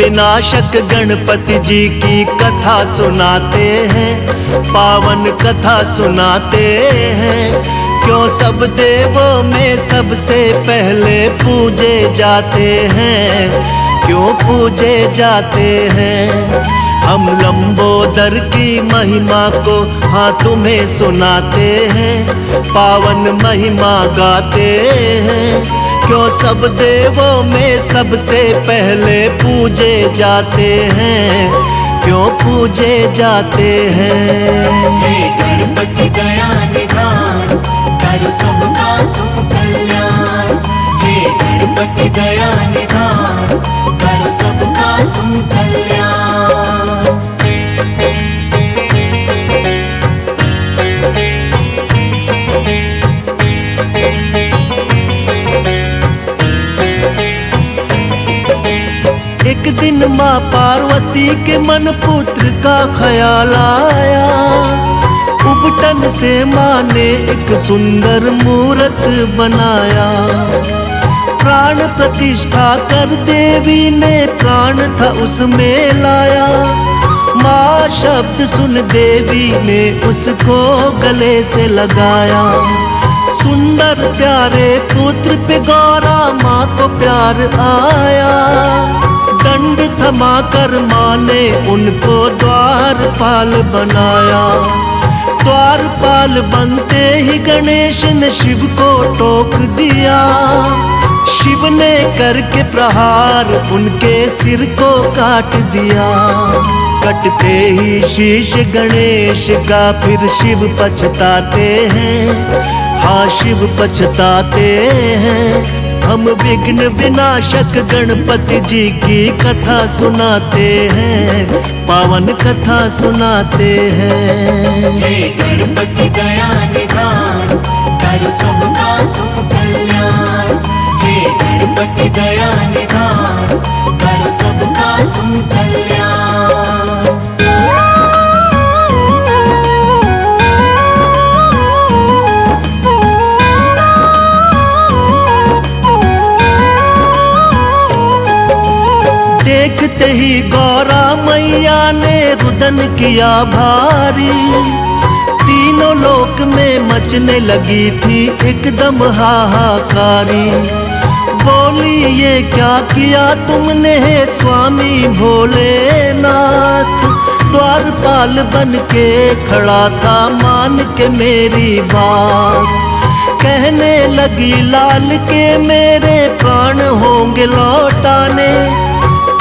विनाशक गणपति जी की कथा सुनाते हैं, पावन कथा सुनाते हैं। क्यों सब देवों में सबसे पहले पूजे जाते हैं, क्यों पूजे जाते हैं। हम लंबोदर की महिमा को हाँ तुम्हें सुनाते हैं, पावन महिमा गाते हैं। क्यों सब देवों में सबसे पहले पूजे जाते हैं, क्यों पूजे जाते हैं। हे गणपति दया निधान, कर सबका तुम कल्याण। हे गणपति दया निधान, कर सबका तुम कल्याण। एक दिन माँ पार्वती के मन पुत्र का ख्याल आया। उबटन से माँ ने एक सुंदर मूरत बनाया। प्राण प्रतिष्ठा कर देवी ने प्राण था उसमें लाया। माँ शब्द सुन देवी ने उसको गले से लगाया। सुंदर प्यारे पुत्र पे गौरा माँ को प्यार आया। दंड थमा कर माँ ने उनको द्वारपाल बनाया। द्वारपाल बनते ही गणेश ने शिव को टोक दिया। शिव ने करके प्रहार उनके सिर को काट दिया। कटते ही शीश गणेश का फिर शिव पछताते हैं, हाँ शिव पछताते हैं। हम विघ्न विनाशक गणपति जी की कथा सुनाते हैं, पावन कथा सुनाते हैं। हे गणपति दया निधान, कर सबका तुम कल्याण। हे गणपति दया निधान, कर सबका तुम कल्याण। देखते ही गौरा मैया ने रुदन किया भारी। तीनों लोक में मचने लगी थी एकदम हाहाकारी। बोली ये क्या किया तुमने स्वामी भोलेनाथ। द्वारपाल बन के खड़ा था मान के मेरी बात। कहने लगी लाल के मेरे प्राण होंगे लौटाने।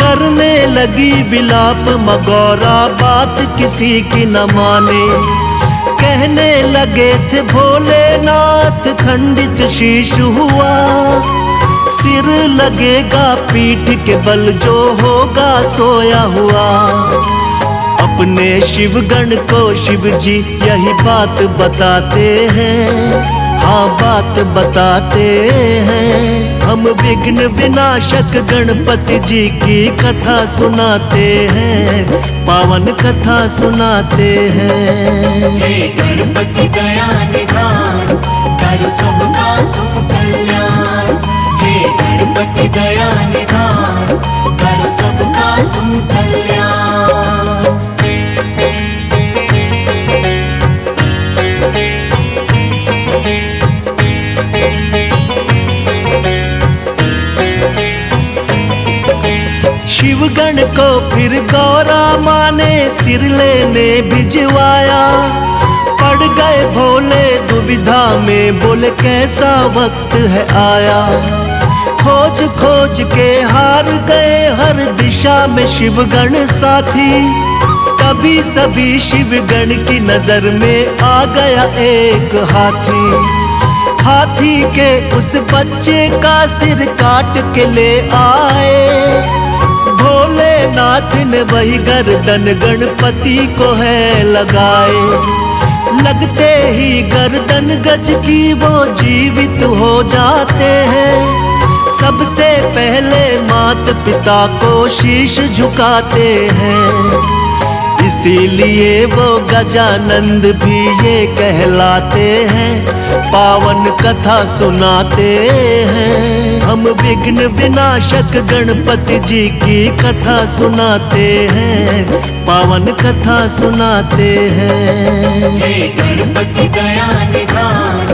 करने लगी विलाप मगौरा बात किसी की न माने। कहने लगे थे भोलेनाथ खंडित शीश हुआ। सिर लगेगा पीठ के बल जो होगा सोया हुआ। अपने शिवगण को शिव जी यही बात बताते हैं, हाँ बात बताते हैं। हम विघ्न विनाशक गणपति जी की कथा सुनाते हैं, पावन कथा सुनाते हैं। हे गणपति दया निधान, कर सबका तुम कल्याण। हे गणपति दया निधान, कर सबका तुम कल्याण। शिवगण को फिर गौरा माँ ने सिर लेने भिजवाया। पड़ गए भोले दुविधा में, बोले कैसा वक्त है आया। खोज खोज के हार गए हर दिशा में शिवगण साथी। तभी सभी शिवगण की नजर में आ गया एक हाथी। हाथी के उस बच्चे का सिर काट के ले आए। भोलेनाथ ने वही गर्दन गणपति को है लगाए। लगते ही गर्दन गज की वो जीवित हो जाते हैं। सबसे पहले माता पिता को शीश झुकाते हैं। इसीलिए वो गजानंद भी ये कहलाते हैं, पावन कथा सुनाते हैं। हम विघ्न विनाशक गणपति जी की कथा सुनाते हैं, पावन कथा सुनाते हैं। हे गणपति दया निधान,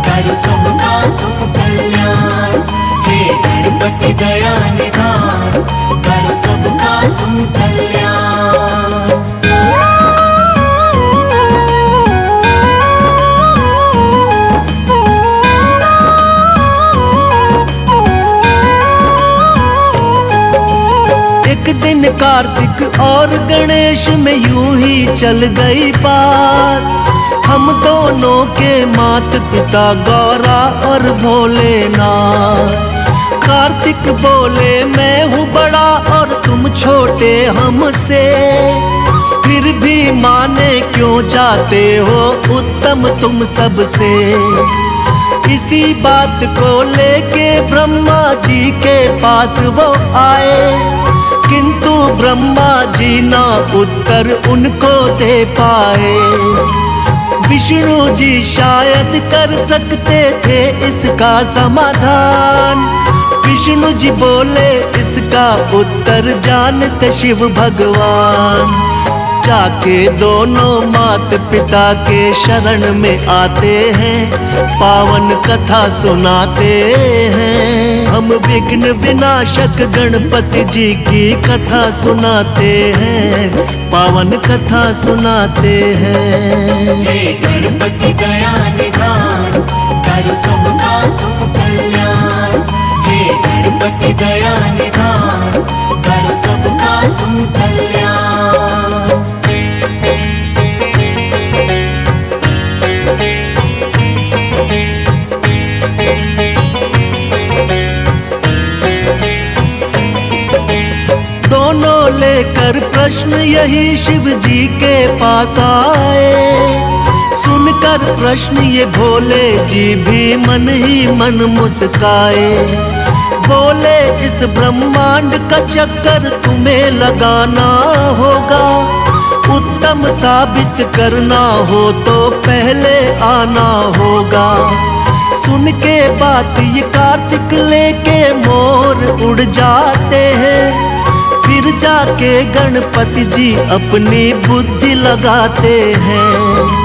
कर सबका तुम कल्याण। हे गणपति दया निधान, कर सबका तुम कल्याण। एक दिन कार्तिक और गणेश में यूं ही चल गई बात। हम दोनों के माता पिता गौरा और भोलेनाथ। कार्तिक बोले मैं हूँ बड़ा और तुम छोटे हमसे, फिर भी माने क्यों जाते हो उत्तम तुम सबसे। इसी बात को लेके ब्रह्मा जी के पास वो आए, किंतु ब्रह्मा जी ना उत्तर उनको दे पाए। विष्णु जी शायद कर सकते थे इसका समाधान। विष्णु जी बोले इसका उत्तर जानते शिव भगवान। जाके दोनों माता पिता के शरण में आते हैं, पावन कथा सुनाते हैं। हम विघ्न विनाशक गणपति जी की कथा सुनाते हैं, पावन कथा सुनाते हैं। हे गणपति दया निधान, कर सबका तुम कल्याण। हे गणपति दया निधान, कर सबका तुम कल्याण। दोनों लेकर प्रश्न यही शिव जी के पास आए। सुनकर प्रश्न ये भोले जी भी मन ही मन मुस्काए। बोले इस ब्रह्मांड का चक्कर तुम्हें लगाना होगा, उत्तम साबित करना हो तो पहले आना होगा। सुन के बात ये कार्तिक लेके मोर उड़ जाते हैं, फिर जाके गणपति जी अपनी बुद्धि लगाते हैं।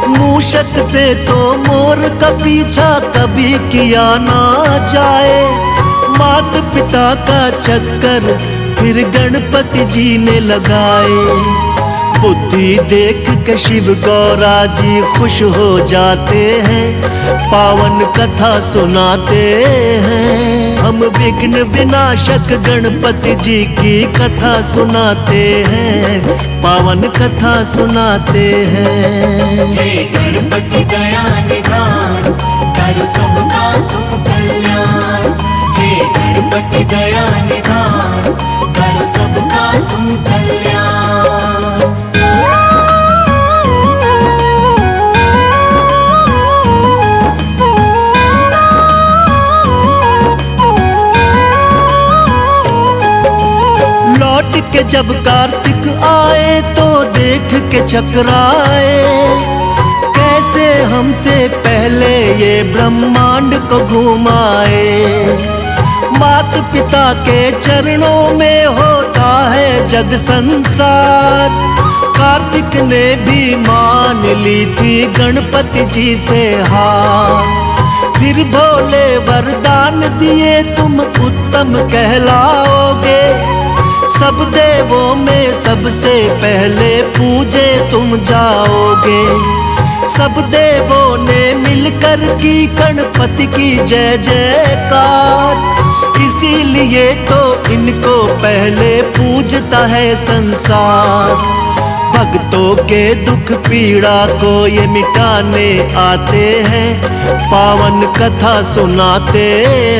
मूषक से तो मोर का पीछा कभी किया ना जाए, माता पिता का चक्कर फिर गणपति जी ने लगाए। बुद्धि देख के शिव गौरा जी खुश हो जाते हैं, पावन कथा सुनाते हैं। हम विघ्न विनाशक गणपति जी की कथा सुनाते हैं, पावन कथा सुनाते हैं। हे गणपति दया निधान, कर सबका तुम कल्याण। हे गणपति दया निधान, कर सबका तुम कल्याण। लौट के जब कार्तिक आए तो देख के चकराए, कैसे हमसे पहले ये ब्रह्मांड को घुमाए। माता पिता के चरणों में होता है जग संसार। कार्तिक ने भी मान ली थी गणपति जी से हार। फिर भोले वरदान दिए तुम उत्तम कहलाओगे, सब देवों में सबसे पहले पूजे तुम जाओगे। सब देवों ने मिलकर की गणपति की जय जयकार, इसीलिए तो इनको पहले पूजता है संसार। भक्तों के दुख पीड़ा को ये मिटाने आते हैं, पावन कथा सुनाते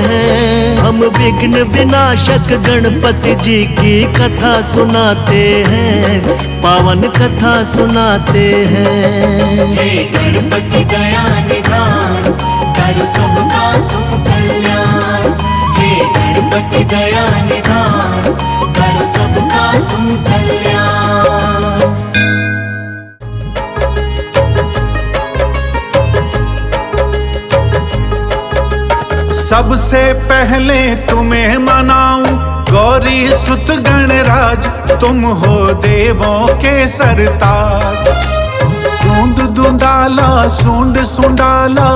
हैं। हम विघ्न विनाशक गणपति जी की कथा सुनाते हैं, पावन कथा सुनाते हैं। हे गणपति दया निधान, कर सबका तुम कल्याण। हे गणपति दया निधान, कर सबका तुम कल्याण। सबसे पहले तुम्हें मनाऊं गौरी सुत गणराज, तुम हो देवों के सरताज। दूंद दूंदाला सूंड सुंडाला,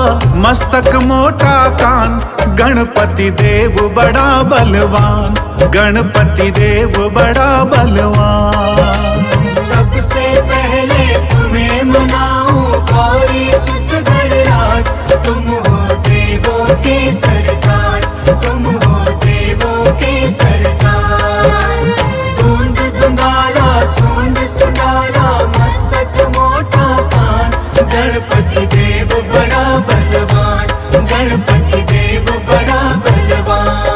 मस्तक मोटा कान, गणपति देव बड़ा बलवान, गणपति देव बड़ा बलवान। सबसे पहले तुम्हें मनाऊं गौरी सुत गणराज, तुम हो देवों के सरताज, तुम हो देवों के सरताज। दूंद दूंदाला सूंड सुंडाला, मस्तक मोटा कान, गणपति देव बड़ा बलवान, गणपति देव बड़ा बलवान।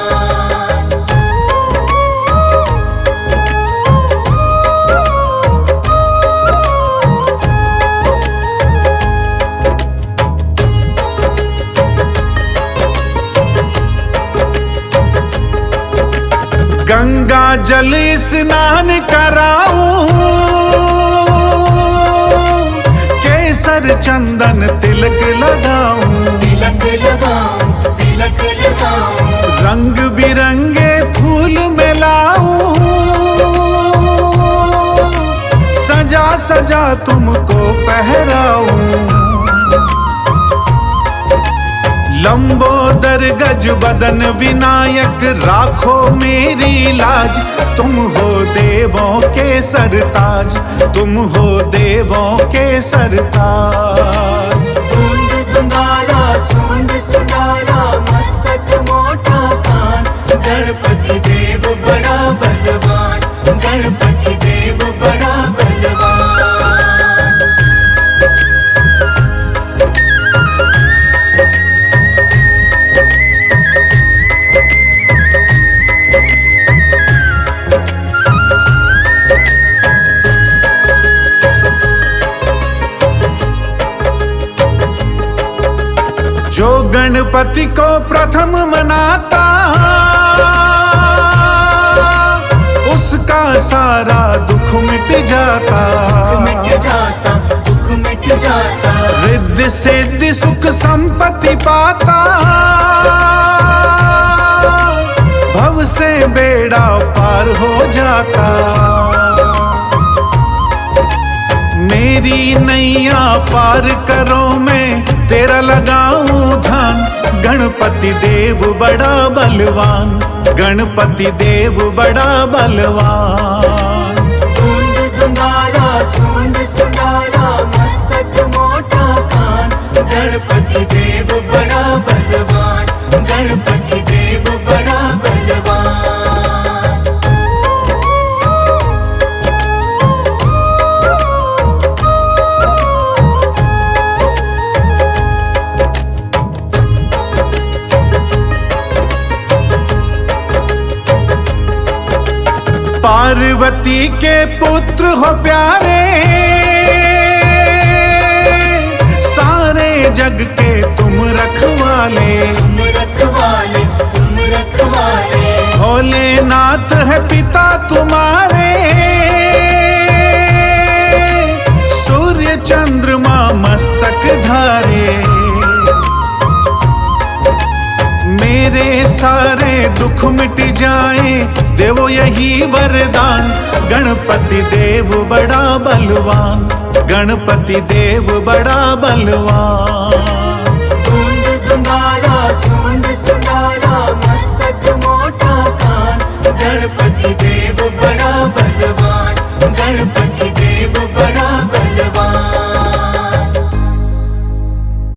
गंगा जल स्नान कराऊं, केसर चंदन तिलक लगाऊं, तिलक लगाऊं, तिलक लगाऊं। रंग बिरंगे फूल मिलाऊं, सजा सजा तुमको पहराऊं। लंबोदर गज बदन विनायक, राखो मेरी लाज, तुम हो देवों के सरताज, तुम हो देवों के सरताज। दूंद दूंदाला सूंड सुंडाला, मस्तक मोटा कान, गणपति देव बड़ा बलवान, गणपति देव बड़ा बलवान। जो गणपति को प्रथम मनाता, उसका सारा दुख मिट जाता, मिट जाता, दुख मिट जाता। रिद्धि सिद्धि सुख संपत्ति पाता, भव से बेड़ा पार हो जाता। मेरी नैया पार करो, मैं तेरा लगाऊं ध्यान, गणपति देव बड़ा बलवान, गणपति देव बड़ा बलवान। दूंद दूंदाला सूंड सुंडाला, मस्तक मोटा कान, गणपति देव बड़ा बलवान, गणपति देव बड़ा बलवान। पार्वती के पुत्र हो प्यारे, सारे जग के तुम रखवाले, तुम रखवाले, तुम रखवाले। भोलेनाथ है पिता तुम्हारे, सूर्य चंद्रमा मस्तक धारे। मेरे सारे दुख मिट जाए, देवो यही वरदान, गणपति देव बड़ा बलवान, गणपति देव बड़ा बलवान। दूंद दूंदाला सूंड सुंडाला, मस्तक मोटा कान, गणपति देव बड़ा बलवान, गणपति देव बड़ा